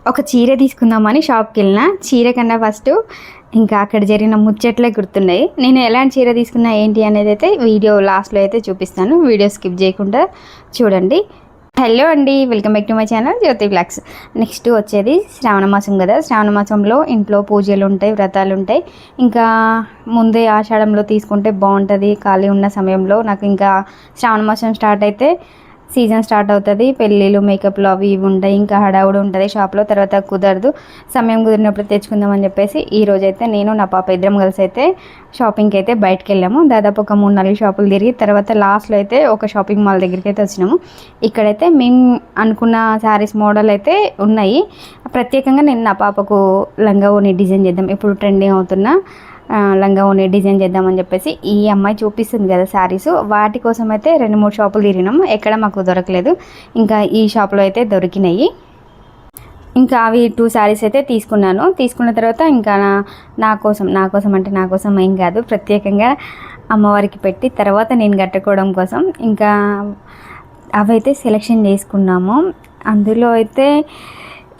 ఒక చీర తీసుకుందామని షాప్కి వెళ్ళిన. చీర కన్నా ఫస్ట్ ఇంకా అక్కడ జరిగిన ముచ్చట్లే గుర్తున్నాయి. నేను ఎలాంటి చీర తీసుకున్నా ఏంటి అనేది అయితే వీడియో లాస్ట్లో అయితే చూపిస్తాను. వీడియో స్కిప్ చేయకుండా చూడండి. హలో అండి, welcome back to my channel Jyothi blogs. Next వచ్చేది శ్రావణ మాసం కదా. శ్రావణ మాసంలో ఇంట్లో పూజలు ఉంటాయి, వ్రతాలు ఉంటాయి. ఇంకా ముందే ఆషాఢంలో తీసుకుంటే బాగుంటుంది ఖాళీ ఉన్న సమయంలో. నాకు ఇంకా శ్రావణ మాసం స్టార్ట్ అయితే సీజన్ స్టార్ట్ అవుతుంది. పెళ్ళిళ్ళు, మేకప్లు అవి ఇవి ఉంటాయి. ఇంకా హడావుడి ఉంటుంది షాప్లో. తర్వాత కుదరదు, సమయం కుదిరినప్పుడు తెచ్చుకుందామని చెప్పేసి ఈరోజైతే నేను నా పాప ఇద్దరం కలిసి అయితే షాపింగ్కి అయితే బయటకు వెళ్ళాము. దాదాపు ఒక 3-4 షాపులు తిరిగి తర్వాత లాస్ట్లో అయితే ఒక షాపింగ్ మాల్ దగ్గరికి అయితే వచ్చినాము. ఇక్కడైతే మేము అనుకున్న శారీస్ మోడల్ అయితే ఉన్నాయి. ప్రత్యేకంగా నేను నా పాపకు లంగా ఓని డిజైన్ చేద్దాం, ఇప్పుడు ట్రెండింగ్ అవుతున్న లంగా ఓని డిజైన్ చేద్దామని చెప్పేసి ఈ అమ్మాయి చూపిస్తుంది కదా శారీస్, వాటి కోసం అయితే 2-3 షాపులు తిరిగినాము. ఎక్కడ మాకు దొరకలేదు. ఇంకా ఈ షాప్లో అయితే దొరికినాయి. ఇంకా అవి 2 శారీస్ అయితే తీసుకున్నాను. తీసుకున్న తర్వాత ఇంకా నా కోసం ఏం కాదు, ప్రత్యేకంగా అమ్మవారికి పెట్టి తర్వాత నేను కట్టుకోవడం కోసం ఇంకా అవైతే సెలెక్షన్ చేసుకున్నాము. అందులో అయితే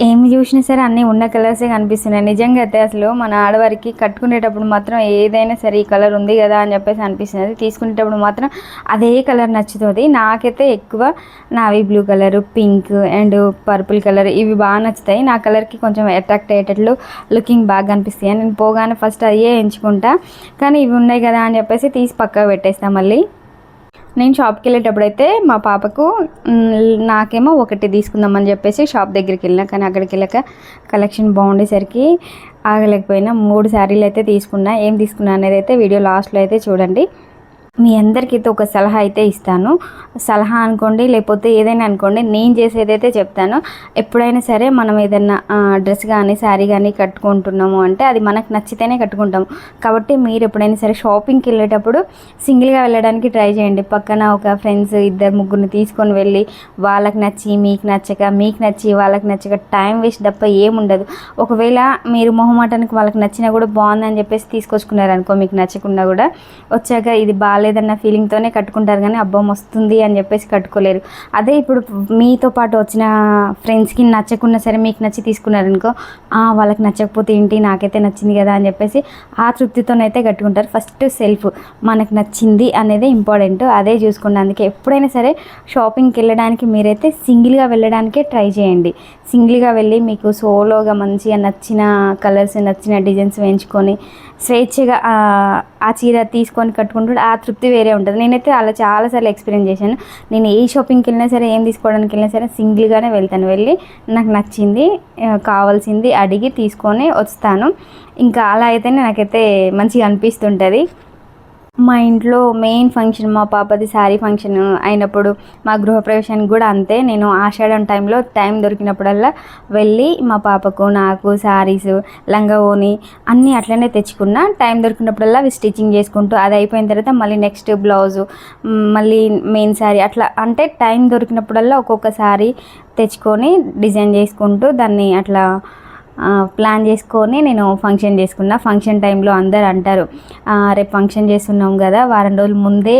ఏమి చూసినా సరే అన్నీ ఉన్న కలర్సే కనిపిస్తున్నాయి. నిజంగా అయితే అసలు మన ఆడవారికి కట్టుకునేటప్పుడు మాత్రం ఏదైనా సరే ఈ కలర్ ఉంది కదా అని చెప్పేసి అనిపిస్తుంది. తీసుకునేటప్పుడు మాత్రం అదే కలర్ నచ్చుతుంది. నాకైతే ఎక్కువ navy blue colour, pink and purple colour ఇవి బాగా నచ్చుతాయి. నా కలర్కి కొంచెం అట్రాక్ట్ అయ్యేటట్లు లుకింగ్ బాగా కనిపిస్తాయి. నేను పోగానే ఫస్ట్ అయ్యే ఎంచుకుంటా. కానీ ఇవి ఉన్నాయి కదా అని చెప్పేసి తీసి పక్కకు పెట్టేస్తాను. మళ్ళీ నేను షాప్కి వెళ్ళేటప్పుడు అయితే మా పాపకు నాకేమో ఒకటి తీసుకుందామని చెప్పేసి షాప్ దగ్గరికి వెళ్ళినా. కానీ అక్కడికి వెళ్ళాక కలెక్షన్ బాగుండేసరికి ఆగలేకపోయినా 3 శారీలు అయితే తీసుకున్నా. ఏం తీసుకున్నా అనేది అయితే వీడియో లాస్ట్లో అయితే చూడండి. మీ అందరికీ అయితే ఒక సలహా అయితే ఇస్తాను. సలహా అనుకోండి లేకపోతే ఏదైనా అనుకోండి, నేను చేసేదైతే చెప్తాను. ఎప్పుడైనా సరే మనం ఏదైనా డ్రెస్ కానీ శారీ కానీ కట్టుకుంటున్నాము అంటే అది మనకు నచ్చితేనే కట్టుకుంటాము. కాబట్టి మీరు ఎప్పుడైనా సరే షాపింగ్కి వెళ్ళేటప్పుడు సింగిల్గా వెళ్ళడానికి ట్రై చేయండి. పక్కన ఒక ఫ్రెండ్స్ 2-3 తీసుకొని వెళ్ళి వాళ్ళకి నచ్చి మీకు నచ్చక, మీకు నచ్చి వాళ్ళకి నచ్చక టైం వేస్ట్ తప్ప ఏముండదు. ఒకవేళ మీరు మొహమాటానికి వాళ్ళకి నచ్చినా కూడా బాగుందని చెప్పేసి తీసుకొచ్చుకున్నారనుకో, మీకు నచ్చకుండా కూడా వచ్చాక ఇది లేదన్న ఫీలింగ్తోనే కట్టుకుంటారు. కానీ అబ్బం వస్తుంది అని చెప్పేసి కట్టుకోలేరు. అదే ఇప్పుడు మీతో పాటు వచ్చిన ఫ్రెండ్స్కి నచ్చకున్నా సరే మీకు నచ్చి తీసుకున్నారనుకో, వాళ్ళకి నచ్చకపోతే ఏంటి, నాకైతే నచ్చింది కదా అని చెప్పేసి ఆ తృప్తితోనైతే కట్టుకుంటారు. ఫస్ట్ సెల్ఫ్ మనకు నచ్చింది అనేది ఇంపార్టెంట్, అదే చూసుకోండి. అందుకే ఎప్పుడైనా సరే షాపింగ్కి వెళ్ళడానికి మీరైతే సింగిల్గా వెళ్ళడానికే ట్రై చేయండి. సింగిల్గా వెళ్ళి మీకు సోలోగా మంచిగా నచ్చిన కలర్స్, నచ్చిన డిజైన్స్ వేయించుకొని స్వేచ్ఛగా ఆ చీర తీసుకొని కట్టుకుంటూ ఆ తృప్తి వేరే ఉంటుంది. నేనైతే అలా చాలాసార్లు ఎక్స్పీరియన్స్ చేశాను. నేను ఏ షాపింగ్కి వెళ్ళినా సరే, ఏం తీసుకోవడానికి వెళ్ళినా సరే సింగిల్గానే వెళ్తాను. వెళ్ళి నాకు నచ్చింది కావాల్సింది అడిగి తీసుకొని వస్తాను. ఇంకా అలా అయితేనే నాకైతే మంచిగా అనిపిస్తుంటుంది. మా ఇంట్లో మెయిన్ ఫంక్షన్ మా పాపది శారీ ఫంక్షన్ అయినప్పుడు, మా గృహప్రవేశానికి కూడా అంతే. నేను ఆషాఢం టైంలో టైం దొరికినప్పుడల్లా వెళ్ళి మా పాపకు నాకు శారీస్, లంగా ఓని అన్నీ అట్లనే తెచ్చుకున్నా. టైం దొరికినప్పుడల్లా అవి స్టిచ్చింగ్ చేసుకుంటూ అది అయిపోయిన తర్వాత మళ్ళీ నెక్స్ట్ బ్లౌజు, మళ్ళీ మెయిన్ శారీ అట్లా అంటే టైం దొరికినప్పుడల్లా ఒక్కొక్క శారీ తెచ్చుకొని డిజైన్ చేసుకుంటూ దాన్ని అట్లా ప్లాన్ చేసుకొని నేను ఫంక్షన్ చేసుకున్నా. ఫంక్షన్ టైంలో అందరు అంటారు, రేపు ఫంక్షన్ చేస్తున్నాం కదా, వారం రోజుల ముందే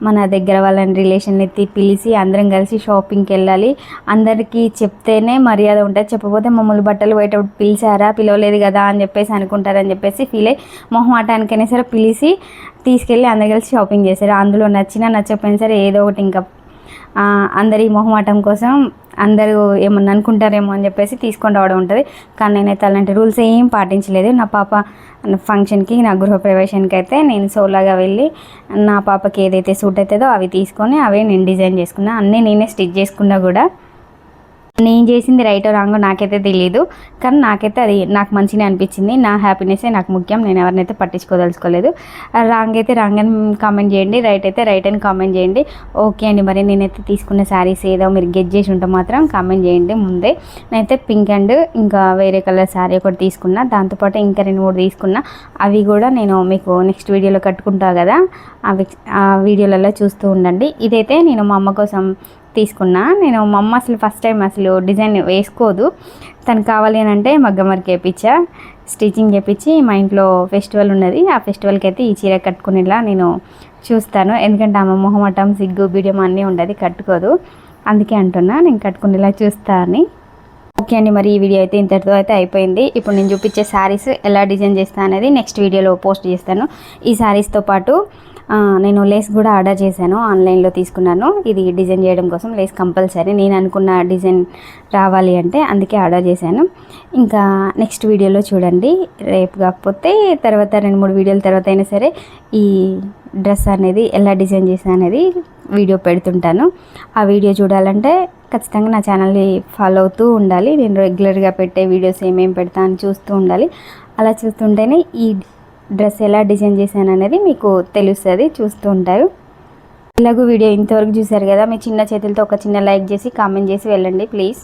మన దగ్గర వాళ్ళని రిలేషన్ ఎత్తి పిలిచి అందరం కలిసి షాపింగ్కి వెళ్ళాలి, అందరికీ చెప్తేనే మర్యాద ఉంటుంది, చెప్పకపోతే మమ్మల్ని బట్టలు పోయేటప్పుడు పిలిచారా, పిలవలేదు కదా అని చెప్పేసి అనుకుంటారని చెప్పేసి ఫీల్ అయ్యి మొహమాటానికైనా సరే పిలిచి తీసుకెళ్ళి అందరు కలిసి షాపింగ్ చేశారు. అందులో నచ్చినా నచ్చకపోయినా సరే ఏదో ఒకటి ఇంకా అందరి మొహమాటం కోసం అందరూ ఏమన్నా అనుకుంటారేమో అని చెప్పేసి తీసుకొని రావడం ఉంటుంది. కానీ నేనైతే అలాంటి రూల్స్ ఏం పాటించలేదు. నా పాప ఫంక్షన్కి, నా గృహప్రవేశానికి అయితే నేను సోలాగా వెళ్ళి నా పాపకి ఏదైతే సూట్ అవుతుందో అవి తీసుకొని అవే నేను డిజైన్ చేసుకున్నా. అన్నీ నేనే స్టిచ్ చేసుకున్నా కూడా. నేను చేసింది రైటో రాంగో నాకైతే తెలియదు, కానీ నాకైతే అది నాకు మంచిగా అనిపించింది. నా హ్యాపీనెస్సే నాకు ముఖ్యం. నేను ఎవరినైతే పట్టించుకోదలుచుకోలేదు. రాంగ్ అయితే రాంగ్ అని కామెంట్ చేయండి, రైట్ అయితే రైట్ అని కామెంట్ చేయండి. ఓకే అండి, మరి నేనైతే తీసుకున్న శారీస్ ఏదో మీరు గెట్ చేసి ఉంటే మాత్రం కామెంట్ చేయండి ముందే. నేనైతే పింక్ అండ్ ఇంకా వేరే కలర్ శారీ ఒకటి తీసుకున్నా, దాంతోపాటు ఇంకా 2-3 తీసుకున్నా. అవి కూడా నేను మీకు నెక్స్ట్ వీడియోలో కట్టుకుంటా కదా, అవి ఆ వీడియోలలో చూస్తూ ఉండండి. ఇదైతే నేను మా అమ్మ కోసం తీసుకున్నా. నేను మా అమ్మ అసలు ఫస్ట్ టైం అసలు డిజైన్ వేసుకోదు, తనకు కావాలి అని అంటే మగ్గం వర్క్ వేయించా, స్టిచ్చింగ్ చేయించి మా ఇంట్లో ఫెస్టివల్ ఉన్నది, ఆ ఫెస్టివల్కి అయితే ఈ చీర కట్టుకునేలా నేను చూస్తాను. ఎందుకంటే ఆమె మొహమాటం, సిగ్గు, బిడియం అన్నీ ఉండదు, కట్టుకోదు. అందుకే అంటున్నా నేను కట్టుకునేలా చూస్తా అని. ఓకే అండి, మరి ఈ వీడియో అయితే ఇంతటితో అయితే అయిపోయింది. ఇప్పుడు నేను చూపించే శారీస్ ఎలా డిజైన్ చేస్తాను అనేది నెక్స్ట్ వీడియోలో పోస్ట్ చేస్తాను. ఈ శారీస్తో పాటు నేను లేస్ కూడా ఆర్డర్ చేశాను, ఆన్లైన్లో తీసుకున్నాను. ఇది డిజైన్ చేయడం కోసం లేస్ కంపల్సరీ, నేను అనుకున్న డిజైన్ రావాలి అంటే అందుకే ఆర్డర్ చేశాను. ఇంకా నెక్స్ట్ వీడియోలో చూడండి, రేపు కాకపోతే తర్వాత 2-3 వీడియోల తర్వాత అయినా సరే ఈ డ్రెస్ అనేది ఎలా డిజైన్ చేశాను అనేది వీడియో పెడుతుంటాను. ఆ వీడియో చూడాలంటే ఖచ్చితంగా నా ఛానల్ని ఫాలో అవుతూ ఉండాలి. నేను రెగ్యులర్గా పెట్టే వీడియోస్ ఏమేమి పెడతా అని చూస్తూ ఉండాలి. అలా చూస్తుంటేనే ఈ డ్రెస్ ఎలా డిజైన్ చేశాను అనేది మీకు తెలుస్తుంది, చూస్తూ ఉంటారు. ఇలాగూ వీడియో ఇంతవరకు చూసారు కదా, మీ చిన్న చేతులతో ఒక చిన్న లైక్ చేసి కామెంట్ చేసి వెళ్ళండి ప్లీజ్.